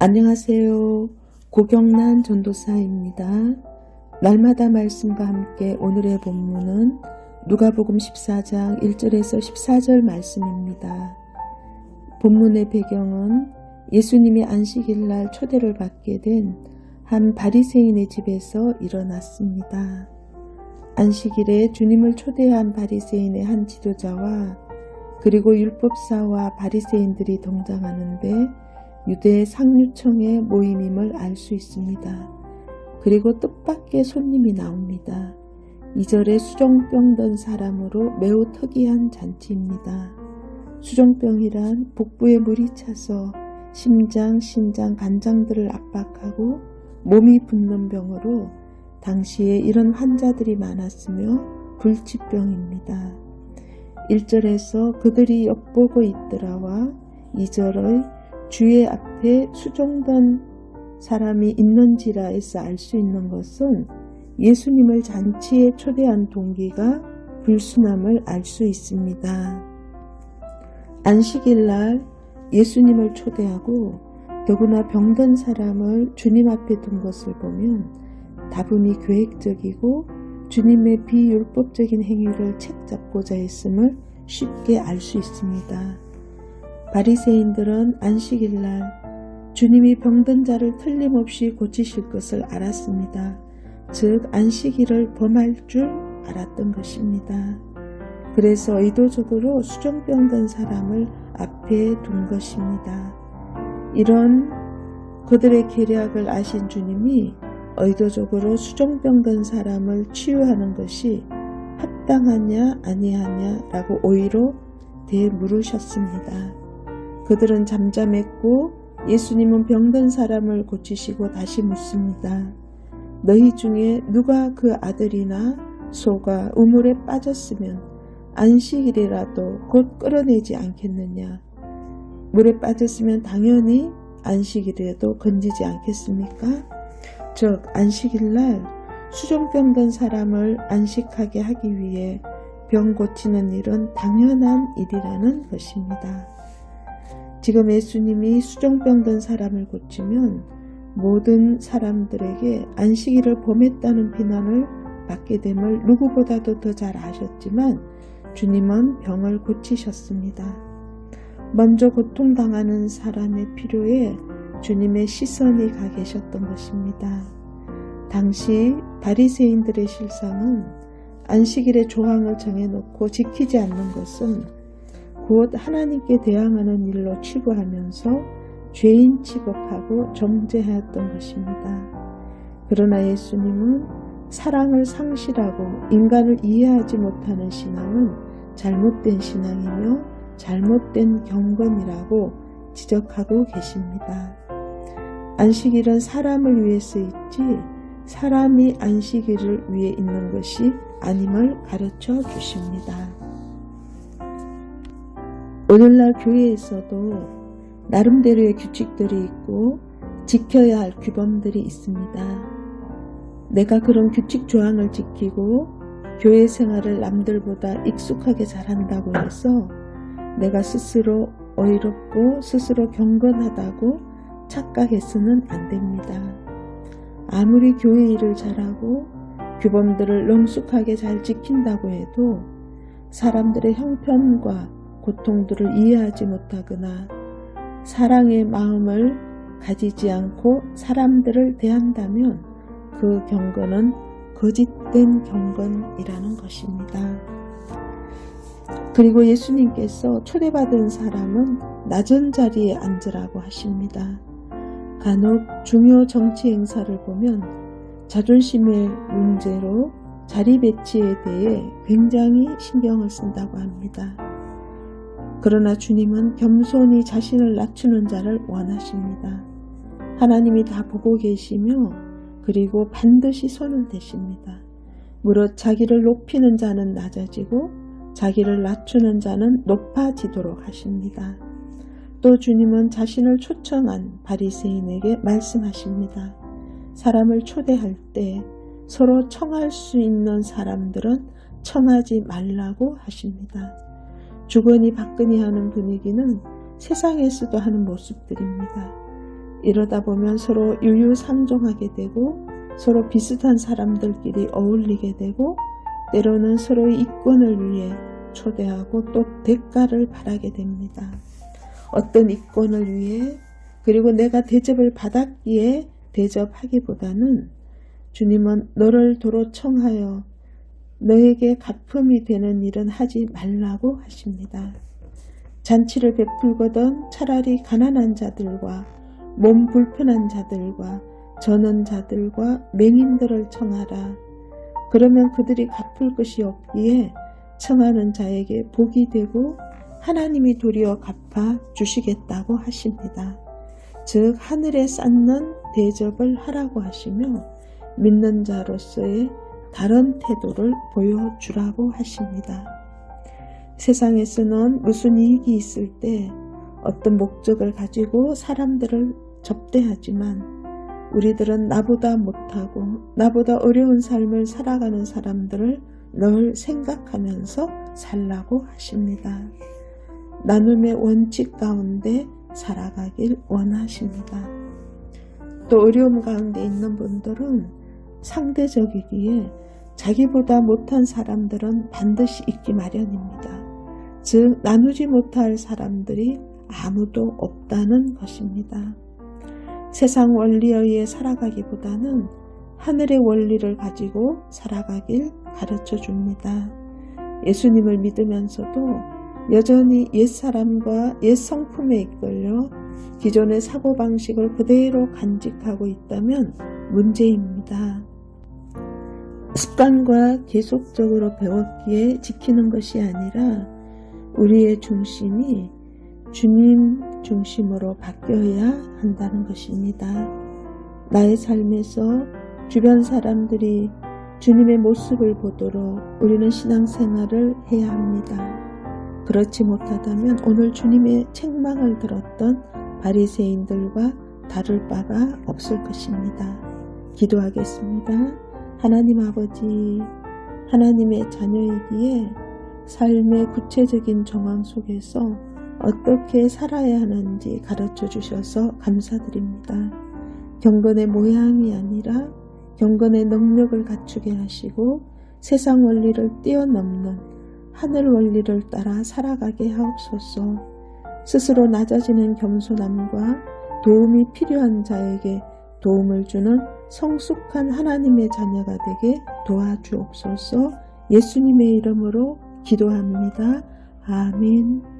안녕하세요. 고경란 전도사입니다. 날마다 말씀과 함께 오늘의 본문은 누가복음 14장 1절에서 14절 말씀입니다. 본문의 배경은 예수님이 안식일날 초대를 받게 된 한 바리새인의 집에서 일어났습니다. 안식일에 주님을 초대한 바리새인의 한 지도자와 그리고 율법사와 바리새인들이 동장하는데 유대 상류층의 모임임을 알 수 있습니다. 그리고 뜻밖의 손님이 나옵니다. 2절에 수종병 든 사람으로 매우 특이한 잔치입니다. 수종병이란 복부에 물이 차서 심장, 신장, 간장들을 압박하고 몸이 붓는 병으로 당시에 이런 환자들이 많았으며 불치병입니다. 1절에서 그들이 엿보고 있더라와 2절의 주의 앞에 수종된 사람이 있는지라에서 알 수 있는 것은 예수님을 잔치에 초대한 동기가 불순함을 알 수 있습니다. 안식일날 예수님을 초대하고 더구나 병든 사람을 주님 앞에 둔 것을 보면 다분히 계획적이고 주님의 비율법적인 행위를 책잡고자 했음을 쉽게 알 수 있습니다. 바리새인들은 안식일날 주님이 병든 자를 틀림없이 고치실 것을 알았습니다. 즉 안식일을 범할 줄 알았던 것입니다. 그래서 의도적으로 수종병 든 사람을 앞에 둔 것입니다. 이런 그들의 계략을 아신 주님이 의도적으로 수종병 든 사람을 치유하는 것이 합당하냐 아니하냐라고 오히려 되물으셨습니다. 그들은 잠잠했고 예수님은 병든 사람을 고치시고 다시 묻습니다. 너희 중에 누가 그 아들이나 소가 우물에 빠졌으면 안식일이라도 곧 끌어내지 않겠느냐? 물에 빠졌으면 당연히 안식일에도 건지지 않겠습니까? 즉 안식일날 수종병 든 사람을 안식하게 하기 위해 병 고치는 일은 당연한 일이라는 것입니다. 지금 예수님이 수종병 든 사람을 고치면 모든 사람들에게 안식일을 범했다는 비난을 받게 됨을 누구보다도 더 잘 아셨지만 주님은 병을 고치셨습니다. 먼저 고통당하는 사람의 필요에 주님의 시선이 가 계셨던 것입니다. 당시 바리새인들의 실상은 안식일의 조항을 정해놓고 지키지 않는 것은 곧 하나님께 대항하는 일로 취급하면서 죄인 취급하고 정죄하였던 것입니다. 그러나 예수님은 사랑을 상실하고 인간을 이해하지 못하는 신앙은 잘못된 신앙이며 잘못된 경건이라고 지적하고 계십니다. 안식일은 사람을 위해서 있지 사람이 안식일을 위해 있는 것이 아님을 가르쳐 주십니다. 오늘날 교회에서도 나름대로의 규칙들이 있고 지켜야 할 규범들이 있습니다. 내가 그런 규칙 조항을 지키고 교회 생활을 남들보다 익숙하게 잘한다고 해서 내가 스스로 어이롭고 스스로 경건하다고 착각해서는 안 됩니다. 아무리 교회 일을 잘하고 규범들을 능숙하게 잘 지킨다고 해도 사람들의 형편과 고통들을 이해하지 못하거나 사랑의 마음을 가지지 않고 사람들을 대한다면 그 경건은 거짓된 경건이라는 것입니다. 그리고 예수님께서 초대받은 사람은 낮은 자리에 앉으라고 하십니다. 간혹 중요 정치 행사를 보면 자존심의 문제로 자리 배치에 대해 굉장히 신경을 쓴다고 합니다. 그러나 주님은 겸손히 자신을 낮추는 자를 원하십니다. 하나님이 다 보고 계시며 그리고 반드시 손을 대십니다. 무릇 자기를 높이는 자는 낮아지고 자기를 낮추는 자는 높아지도록 하십니다. 또 주님은 자신을 초청한 바리새인에게 말씀하십니다. 사람을 초대할 때 서로 청할 수 있는 사람들은 청하지 말라고 하십니다. 주거니 받거니 하는 분위기는 세상에서도 하는 모습들입니다. 이러다 보면 서로 유유상종하게 되고 서로 비슷한 사람들끼리 어울리게 되고 때로는 서로의 이권을 위해 초대하고 또 대가를 바라게 됩니다. 어떤 이권을 위해 그리고 내가 대접을 받았기에 대접하기보다는 주님은 너를 도로 청하여 너에게 갚음이 되는 일은 하지 말라고 하십니다. 잔치를 베풀거든 차라리 가난한 자들과 몸 불편한 자들과 저는 자들과 맹인들을 청하라. 그러면 그들이 갚을 것이 없기에 청하는 자에게 복이 되고 하나님이 도리어 갚아 주시겠다고 하십니다. 즉 하늘에 쌓는 대접을 하라고 하시며 믿는 자로서의 다른 태도를 보여주라고 하십니다. 세상에서는 무슨 이익이 있을 때 어떤 목적을 가지고 사람들을 접대하지만 우리들은 나보다 못하고 나보다 어려운 삶을 살아가는 사람들을 늘 생각하면서 살라고 하십니다. 나눔의 원칙 가운데 살아가길 원하십니다. 또 어려움 가운데 있는 분들은 상대적이기에 자기보다 못한 사람들은 반드시 있기 마련입니다. 즉 나누지 못할 사람들이 아무도 없다는 것입니다. 세상 원리에 의해 살아가기보다는 하늘의 원리를 가지고 살아가길 가르쳐 줍니다. 예수님을 믿으면서도 여전히 옛사람과 옛성품에 이끌려 기존의 사고방식을 그대로 간직하고 있다면 문제입니다. 습관과 계속적으로 배웠기에 지키는 것이 아니라 우리의 중심이 주님 중심으로 바뀌어야 한다는 것입니다. 나의 삶에서 주변 사람들이 주님의 모습을 보도록 우리는 신앙생활을 해야 합니다. 그렇지 못하다면 오늘 주님의 책망을 들었던 바리새인들과 다를 바가 없을 것입니다. 기도하겠습니다. 하나님 아버지, 하나님의 자녀이기에 삶의 구체적인 정황 속에서 어떻게 살아야 하는지 가르쳐 주셔서 감사드립니다. 경건의 모양이 아니라 경건의 능력을 갖추게 하시고 세상 원리를 뛰어넘는 하늘 원리를 따라 살아가게 하옵소서. 스스로 낮아지는 겸손함과 도움이 필요한 자에게 도움을 주는 성숙한 하나님의 자녀가 되게 도와주옵소서. 예수님의 이름으로 기도합니다. 아멘.